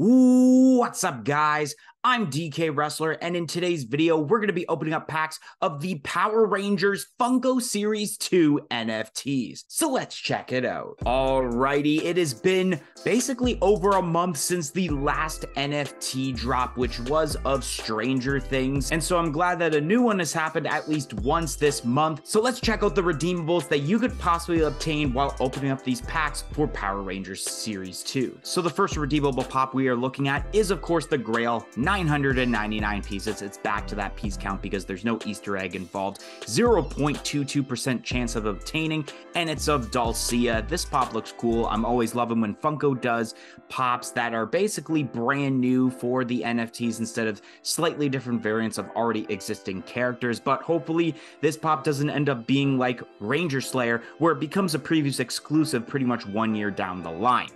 What's up, guys? I'm DK Wrestler, and in today's video, we're going to be opening up packs of the Power Rangers Funko Series 2 NFTs. So let's check it out. Alrighty, it has been basically over a month since the last NFT drop, which was of Stranger Things, and so I'm glad that a new one has happened at least once this month. So let's check out the redeemables that you could possibly obtain while opening up these packs for Power Rangers Series 2. So the first redeemable pop we are looking at is, of course, the Grail. 999 pieces. It's back to that piece count because there's no Easter egg involved. 0.22% chance of obtaining, and it's of Dulcia. This pop looks cool. I'm always loving when Funko does pops that are basically brand new for the NFTs instead of slightly different variants of already existing characters. But hopefully this pop doesn't end up being like Ranger Slayer, where it becomes a previous exclusive pretty much 1 year down the line.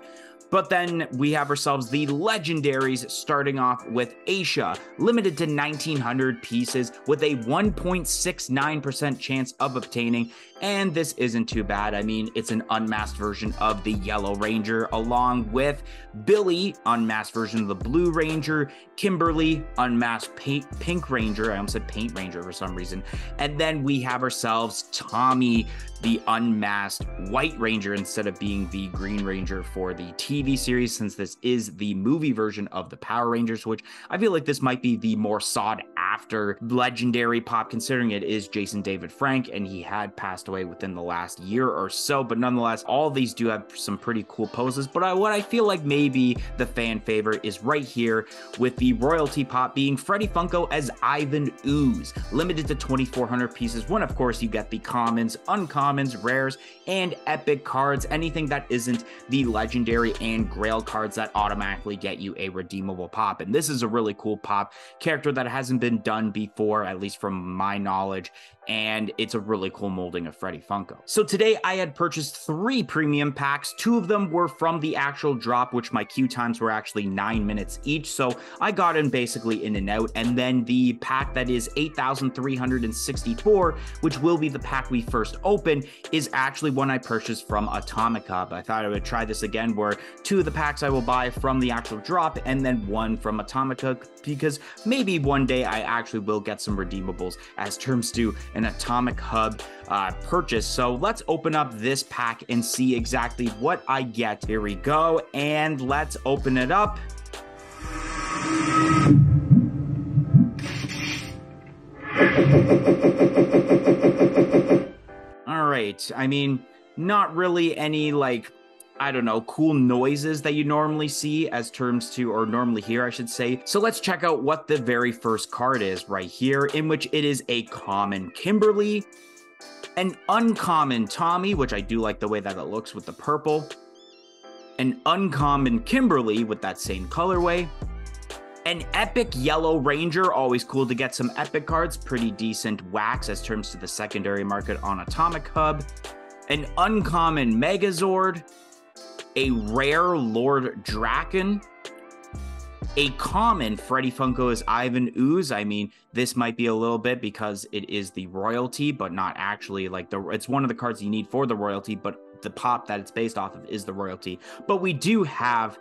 But then we have ourselves the legendaries, starting off with Aisha, limited to 1,900 pieces with a 1.69% chance of obtaining. And this isn't too bad. I mean, it's an unmasked version of the Yellow Ranger, along with Billy, unmasked version of the Blue Ranger, Kimberly, unmasked Pink Ranger. I almost said Paint Ranger for some reason. And then we have ourselves Tommy, the unmasked White Ranger, instead of being the Green Ranger for the TV series, since this is the movie version of the Power Rangers, which I feel like this might be the more sought after legendary pop, considering it is Jason David Frank and he had passed away within the last year or so. But nonetheless, all these do have some pretty cool poses. But what I feel like maybe the fan favorite is right here with the royalty pop being Freddie Funko as Ivan Ooze, limited to 2,400 pieces, when of course you get the commons, uncommons, rares, and epic cards, anything that isn't the legendary and grail cards that automatically get you a redeemable pop. And this is a really cool pop character that hasn't been done before, at least from my knowledge, and it's a really cool molding of Freddie Funko. So today I had purchased 3 premium packs. 2 of them were from the actual drop, which my queue times were actually 9 minutes each, so I got in basically in and out. And then the pack that is 8,364, which will be the pack we first open, is actually one I purchased from Atomic Hub. I thought I would try this again, where 2 of the packs I will buy from the actual drop and then 1 from Atomic Hub, because maybe one day I actually will get some redeemables as terms do an Atomic Hub purchase. So let's open up this pack and see exactly what I get. Here we go, and let's open it up. All right, I mean, not really any like, I don't know, cool noises that you normally see as terms to, or normally hear, I should say. So let's check out what the very first card is right here, in which it is a common Kimberly, an uncommon Tommy, which I do like the way that it looks with the purple, an uncommon Kimberly with that same colorway, an epic Yellow Ranger, always cool to get some epic cards, pretty decent wax as terms to the secondary market on Atomic Hub, an uncommon Megazord, a rare Lord Draken, a common Freddie Funko as Ivan Ooze. I mean, this might be a little bit because it is the royalty, but not actually like it's one of the cards you need for the royalty, but the pop that it's based off of is the royalty. But we do have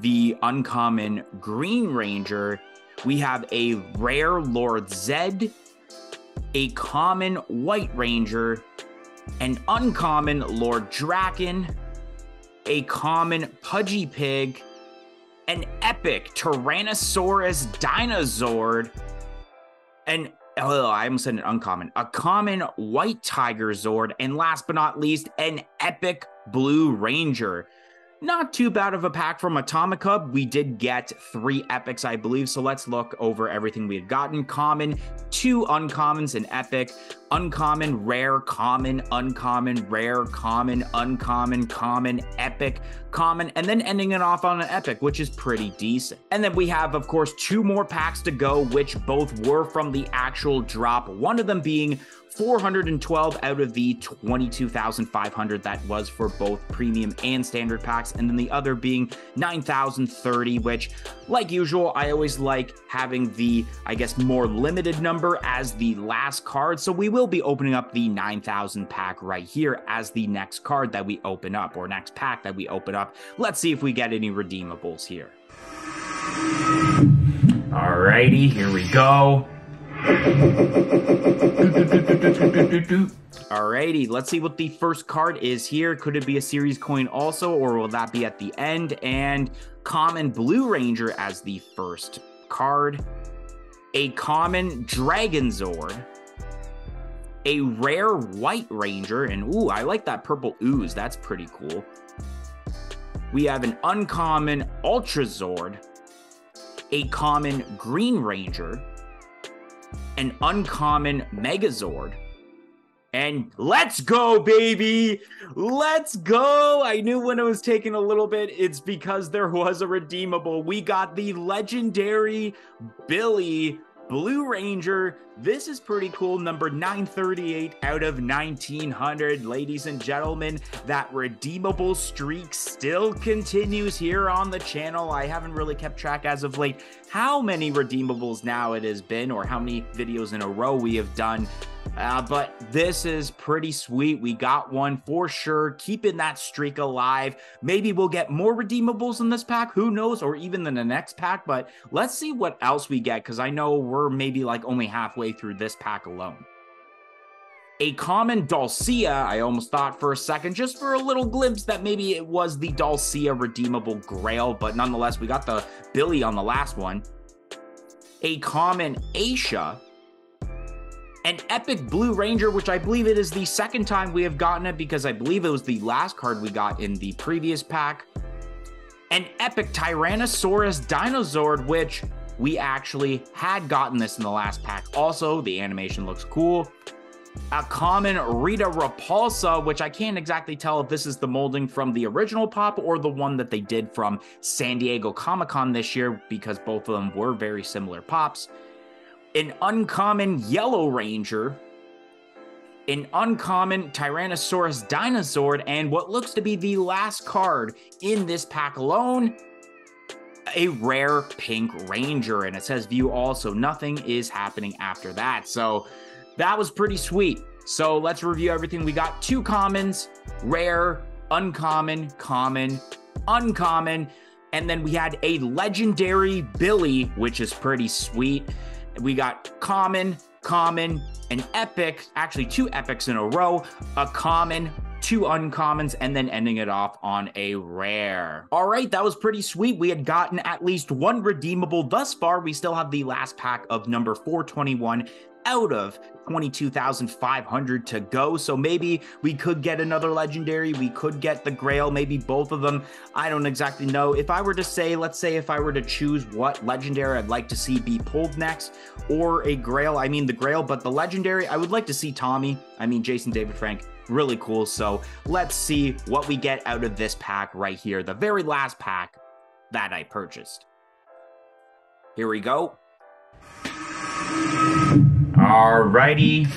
the uncommon Green Ranger. We have a rare Lord Zed, a common White Ranger, an uncommon Lord Draken, a common Pudgy Pig, an epic Tyrannosaurus Dinozord, I almost said an uncommon, a common White Tiger Zord, and last but not least, an epic Blue Ranger. Not too bad of a pack from Atomic Hub. We did get 3 epics, I believe, so let's look over everything we had gotten. Common, 2 uncommons, an epic, uncommon, rare, common, uncommon, rare, common, uncommon, common, epic, common, and then ending it off on an epic, which is pretty decent. And then we have, of course, 2 more packs to go, which both were from the actual drop, one of them being 412 out of the 22,500 that was for both premium and standard packs, and then the other being 9,030, which, like usual, I always like having the, I guess, more limited number as the last card, so we will be opening up the 9,000 pack right here as the next card that we open up, or next pack that we open up. Let's see if we get any redeemables here. Alrighty, here we go. Alrighty, let's see what the first card is here. Could it be a series coin also, or will that be at the end? And common Blue Ranger as the first card. A common Dragon Zord. A rare White Ranger, and ooh, I like that purple ooze. That's pretty cool. We have an uncommon Ultra Zord. A common Green Ranger. An uncommon Megazord. And let's go, baby! Let's go! I knew when it was taking a little bit, it's because there was a redeemable. We got the legendary Billy Blue Ranger. This is pretty cool. Number 938 out of 1900. Ladies and gentlemen, that redeemable streak still continues here on the channel. I haven't really kept track as of late how many redeemables now it has been, or how many videos in a row we have done. But this is pretty sweet. We got one for sure, keeping that streak alive. Maybe we'll get more redeemables in this pack, who knows, or even in the next pack. But let's see what else we get, because I know we're maybe like only halfway through this pack alone. A common Dulcia. I almost thought for a second, just for a little glimpse, that maybe it was the Dulcia redeemable Grail, but nonetheless, we got the Billy on the last one. A common Aisha. An epic Blue Ranger, which I believe it is the second time we have gotten it, because I believe it was the last card we got in the previous pack. An epic Tyrannosaurus Dinozord, which we actually had gotten this in the last pack. Also, the animation looks cool. A common Rita Repulsa, which I can't exactly tell if this is the molding from the original pop or the one that they did from San Diego Comic-Con this year, because both of them were very similar pops. An uncommon Yellow Ranger, an uncommon Tyrannosaurus Dinozord, and what looks to be the last card in this pack alone, a rare Pink Ranger, and it says view all, so nothing is happening after that. So that was pretty sweet. So let's review everything. We got two commons, rare, uncommon, common, uncommon, and then we had a legendary Billy, which is pretty sweet. We got common, common, an epic, actually two epics in a row, a common, two uncommons, and then ending it off on a rare. All right, that was pretty sweet. We had gotten at least one redeemable thus far. We still have the last pack of number 421 out of 22,500 to go. So maybe we could get another legendary. We could get the Grail, maybe both of them. I don't exactly know. If I were to say, let's say if I were to choose what legendary I'd like to see be pulled next, or a Grail, I mean the Grail, but the legendary, I would like to see Tommy. I mean, Jason David Frank, really cool. So let's see what we get out of this pack right here. The very last pack that I purchased. Here we go. Alrighty.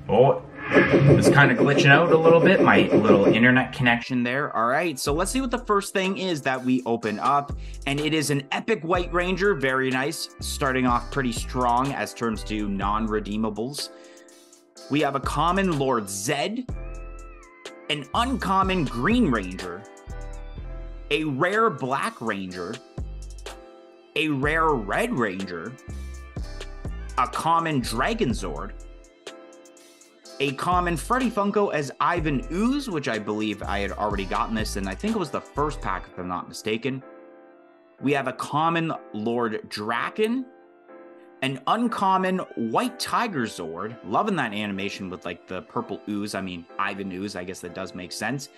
Oh, it's kind of glitching out a little bit, my little internet connection there. All right, so let's see what the first thing is that we open up, and it is an epic White Ranger. Very nice, starting off pretty strong as terms to non-redeemables. We have a common Lord Zed, an uncommon Green Ranger, a rare Black Ranger, a rare Red Ranger, a common Dragon Zord, a common Freddy Funko as Ivan Ooze, which I believe I had already gotten this, and I think it was the first pack if I'm not mistaken. We have a common Lord Draken, an uncommon White Tiger Zord, loving that animation with like the purple ooze, I mean Ivan Ooze, I guess that does make sense.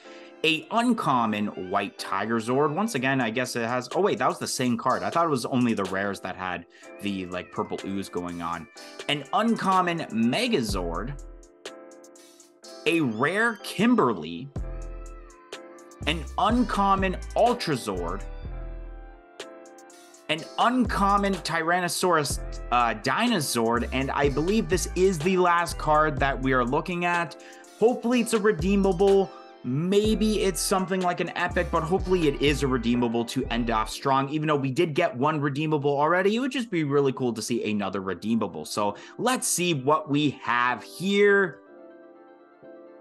A uncommon White Tiger Zord. Once again, I guess it has... Oh, wait, that was the same card. I thought it was only the rares that had the, like, purple ooze going on. An uncommon Megazord. A rare Kimberly. An uncommon Ultra Zord. An uncommon Tyrannosaurus Dinozord. And I believe this is the last card that we are looking at. Hopefully it's a redeemable... Maybe it's something like an epic, but hopefully it is a redeemable to end off strong. Even though we did get one redeemable already, it would just be really cool to see another redeemable. So let's see what we have here.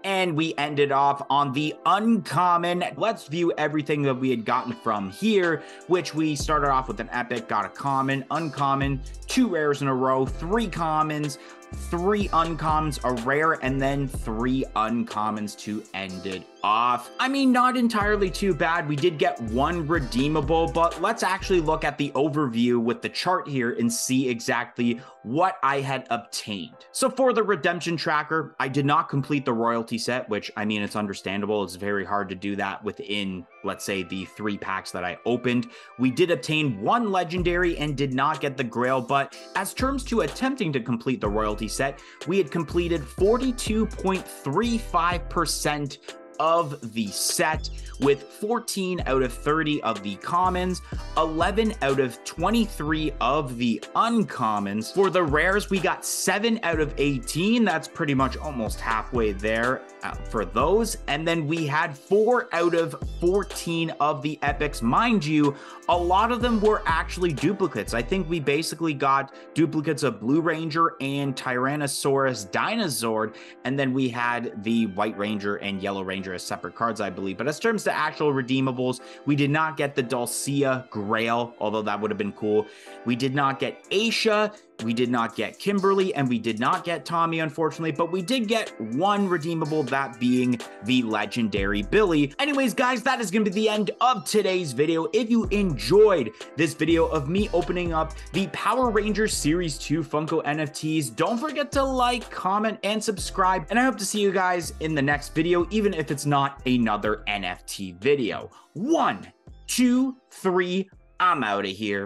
And we ended off on the uncommon. Let's view everything that we had gotten from here, which we started off with an epic, got a common, uncommon, 2 rares in a row, 3 commons, 3 uncommons, a rare, and then 3 uncommons to end it off. I mean, not entirely too bad. We did get 1 redeemable, but let's actually look at the overview with the chart here and see exactly what I had obtained. So for the redemption tracker, I did not complete the royalty set, which, I mean, it's understandable. It's very hard to do that within, let's say, the 3 packs that I opened. We did obtain 1 legendary and did not get the grail, but as terms to attempting to complete the royalty set, we had completed 42.35% of the set, with 14 out of 30 of the commons, 11 out of 23 of the uncommons. For the rares, we got 7 out of 18. That's pretty much almost halfway there for those. And then we had 4 out of 14 of the epics. Mind you, a lot of them were actually duplicates. I think we basically got duplicates of Blue Ranger and Tyrannosaurus Dinosaur, and then we had the White Ranger and Yellow Ranger as separate cards, I believe. But as terms to actual redeemables, we did not get the Dulcea Grail, although that would have been cool. We did not get Aisha, we did not get Kimberly, and we did not get Tommy, unfortunately, but we did get 1 redeemable, that being the legendary Billy. Anyways, guys, that is going to be the end of today's video. If you enjoyed this video of me opening up the Power Rangers Series 2 Funko NFTs, don't forget to like, comment, and subscribe, and I hope to see you guys in the next video, even if it's not another NFT video. 1, 2, 3, I'm out of here.